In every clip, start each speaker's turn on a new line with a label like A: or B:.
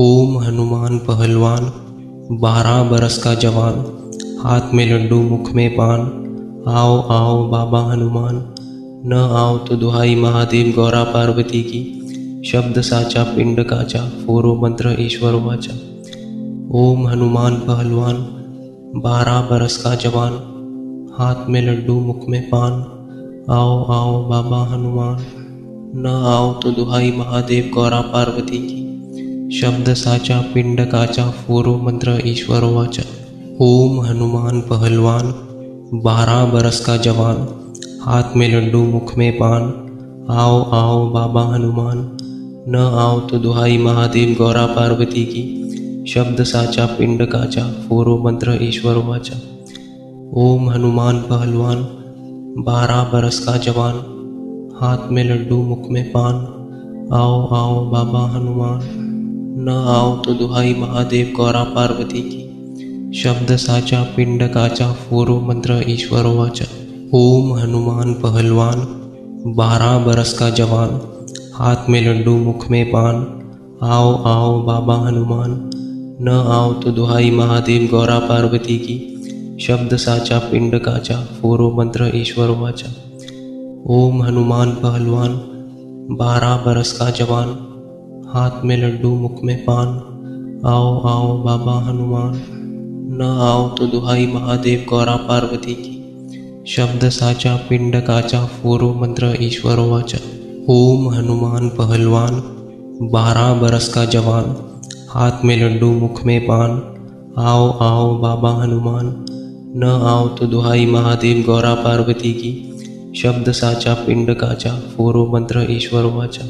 A: ओम हनुमान पहलवान, 12 बरस का जवान, हाथ में लड्डू मुख में पान। आओ आओ बाबा हनुमान, न आओ तो दुहाई महादेव गौरा पार्वती की। शब्द साचा पिंड काचा, फोरो मंत्र ईश्वर वाचा। ओम हनुमान पहलवान, 12 बरस का जवान, हाथ में लड्डू मुख में पान। आओ आओ बाबा हनुमान, न आओ तो दुहाई महादेव गौरा पार्वती की। शब्द साचा पिंड काचा, फोरो मंत्र ईश्वर वाचा। ओम हनुमान पहलवान, 12 बरस का जवान, हाथ में लड्डू मुख में पान। आओ आओ बाबा हनुमान, न आओ तो दुहाई महादेव गौरा पार्वती की। शब्द साचा पिंड काचा, फोरो मंत्र ईश्वर वाचा। ओम हनुमान पहलवान, 12 बरस का जवान, हाथ में लड्डू मुख में पान। आओ आओ बाबा हनुमान, न आओ तो दुहाई महादेव गौरा पार्वती की। शब्द साचा पिंड काचा, फोरो मंत्र ईश्वर वाचा। ओम हनुमान पहलवान, 12 बरस का जवान, हाथ में लड्डू मुख में पान। आओ आओ बाबा हनुमान, न आओ तो दुहाई महादेव गौरा पार्वती की। शब्द साचा पिंड काचा, फोरो मंत्र ईश्वर वाचा। ओम हनुमान पहलवान, 12 बरस का जवान, हाथ में लड्डू मुख में पान। आओ आओ बाबा हनुमान, न आओ तो दुहाई महादेव गौरा पार्वती की। शब्द साचा पिंड काचा, फोरो मंत्र ईश्वर वाचा। ओम हनुमान पहलवान, 12 बरस का जवान, हाथ में लड्डू मुख में पान। आओ आओ बाबा हनुमान, न आओ तो दुहाई महादेव गौरा पार्वती की। शब्द साचा पिंड काचा, फोरो मंत्र ईश्वर वाचा।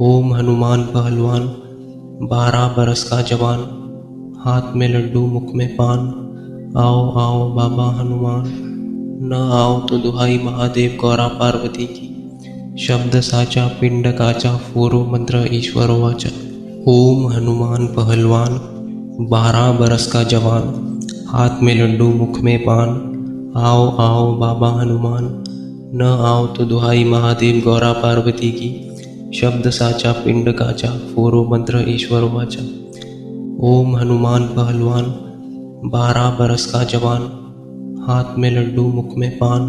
A: ओम हनुमान पहलवान, 12 बरस का जवान, हाथ में लड्डू मुख में पान। आओ आओ बाबा हनुमान, न आओ तो दुहाई महादेव गौरा पार्वती की। शब्द साचा पिंड काचा, फोरो मंत्र ईश्वर वाचा। ओम हनुमान पहलवान, 12 बरस का जवान, हाथ में लड्डू मुख में पान। आओ आओ बाबा हनुमान, न आओ तो दुहाई महादेव गौरा पार्वती की। शब्द साचा पिंड काचा, फोरो मंत्र ईश्वर वाचा। ओम हनुमान पहलवान, 12 बरस का जवान, हाथ में लड्डू मुख में पान।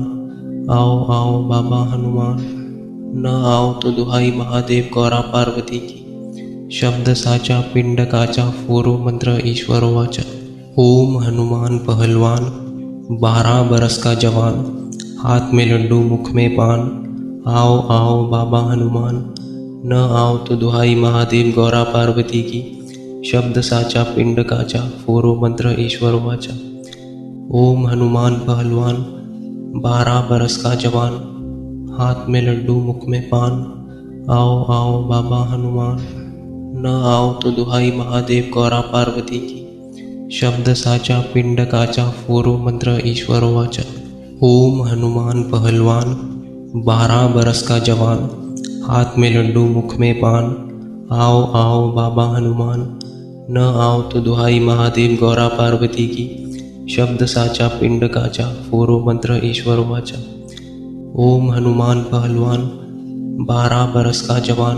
A: आओ आओ बाबा हनुमान, न आओ तो दुहाई महादेव गौरा पार्वती की। शब्द साचा पिंड काचा, फोरो मंत्र ईश्वर वाचा। ओम हनुमान पहलवान, 12 बरस का जवान, हाथ में लड्डू मुख में पान। आओ आओ बाबा हनुमान, न आओ तो दुहाई महादेव गौरा पार्वती की। शब्द साचा पिंड काचा, फोरो मंत्र ईश्वर वाचा। ओम हनुमान पहलवान, 12 बरस का जवान, हाथ में लड्डू मुख में पान। आओ आओ बाबा हनुमान, न आओ तो दुहाई महादेव गौरा पार्वती की। शब्द साचा पिंड काचा, फोरो मंत्र ईश्वर वाचा। ओम हनुमान पहलवान, 12 बरस का जवान, हाथ में लड्डू मुख में पान। आओ आओ बाबा हनुमान, न आओ तो दुहाई महादेव गौरा पार्वती की। शब्द साचा पिंड काचा, फोरो मंत्र ईश्वर वाचा। ओम हनुमान पहलवान, 12 बरस का जवान,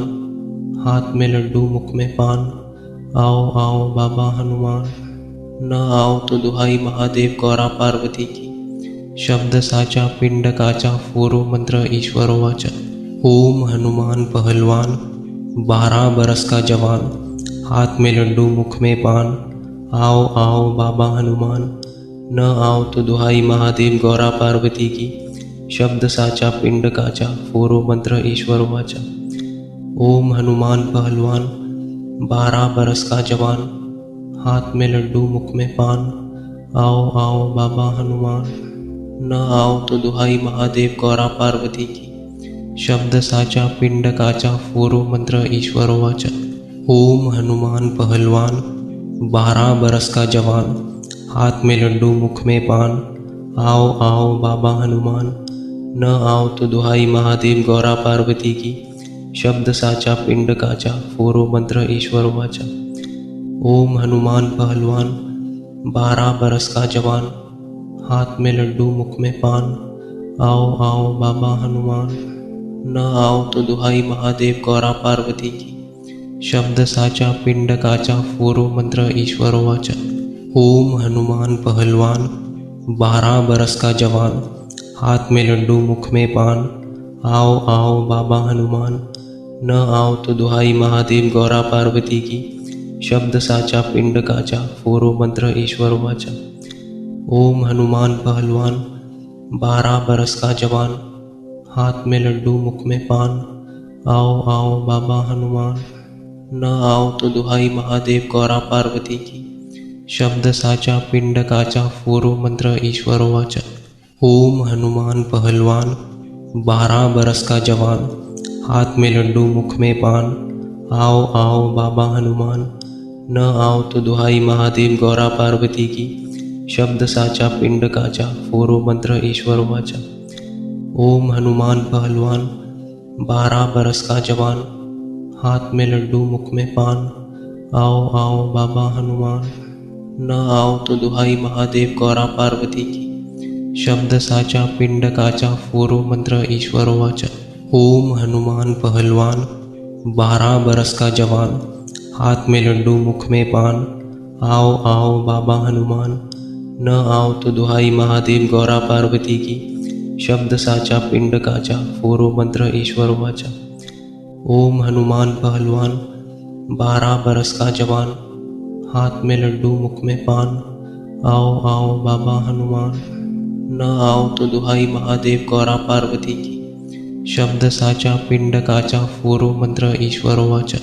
A: हाथ में लड्डू मुख में पान। आओ आओ बाबा हनुमान, न आओ तो दुहाई महादेव गौरा पार्वती की। शब्द साचा पिंड काचा, फोरो मंत्र ईश्वर वाचा। ओम हनुमान पहलवान, 12 बरस का जवान, हाथ में लड्डू मुख में पान। आओ आओ बाबा हनुमान, न आओ तो दुहाई महादेव गौरा पार्वती की। शब्द साचा पिंड काचा, फोरो मंत्र ईश्वर वाचा। ओम हनुमान पहलवान, 12 बरस का जवान, हाथ में लड्डू मुख में पान। आओ आओ बाबा हनुमान, न आओ तो दुहाई महादेव गौरा पार्वती की। शब्द साचा पिंड काचा, फोरो मंत्र ईश्वर वाचा। ओम हनुमान पहलवान, 12 बरस का जवान, हाथ में लड्डू मुख में पान। आओ आओ बाबा हनुमान, न आओ तो दुहाई महादेव गौरा पार्वती की। शब्द साचा पिंड काचा, फोरो मंत्र ईश्वर वाचा। ओम हनुमान पहलवान, 12 बरस का जवान, हाथ में लड्डू मुख में पान। आओ आओ बाबा हनुमान, न आओ तो दुहाई महादेव गौरा पार्वती की। शब्द साचा पिंड काचा फोरो मंत्र ईश्वर वाचा। ओम हनुमान पहलवान 12 बरस का जवान, हाथ में लड्डू मुख में पान, आओ आओ बाबा हनुमान, न आओ तो दुहाई महादेव गौरा पार्वती की, शब्द साचा पिंड काचा फोरो मंत्र ईश्वर वाचा। ओम हनुमान पहलवान 12 बरस का जवान, हाथ में लड्डू मुख में पान, आओ आओ बाबा हनुमान, न आओ तो दुहाई महादेव गौरा पार्वती की, शब्द साचा पिंड काचा फोरो मंत्र ईश्वर वाचा। ओम हनुमान पहलवान 12 बरस का जवान, हाथ में लड्डू मुख में पान, आओ आओ बाबा हनुमान, न आओ तो दुहाई महादेव गौरा पार्वती की, शब्द साचा पिंड काचा फोरो मंत्र ईश्वर वाचा। ओम हनुमान पहलवान 12 बरस का जवान, हाथ में लड्डू मुख में पान, आओ आओ बाबा हनुमान, न आओ तो दुहाई महादेव गौरा पार्वती की, शब्द साचा पिंड काचा फोरो मंत्र ईश्वर वाचा। ओम हनुमान पहलवान 12 बरस का जवान, हाथ में लड्डू मुख में पान, आओ आओ बाबा हनुमान, न आओ तो दुहाई महादेव गौरा पार्वती की, शब्द साचा पिंड काचा फोरो मंत्र ईश्वर वाचा। ओम हनुमान पहलवान 12 बरस का जवान, हाथ में लड्डू मुख में पान, आओ आओ बाबा हनुमान, न आओ तो दुहाई महादेव गौरा पार्वती की, शब्द साचा पिंड काचा फोरो मंत्र ईश्वर वाचा।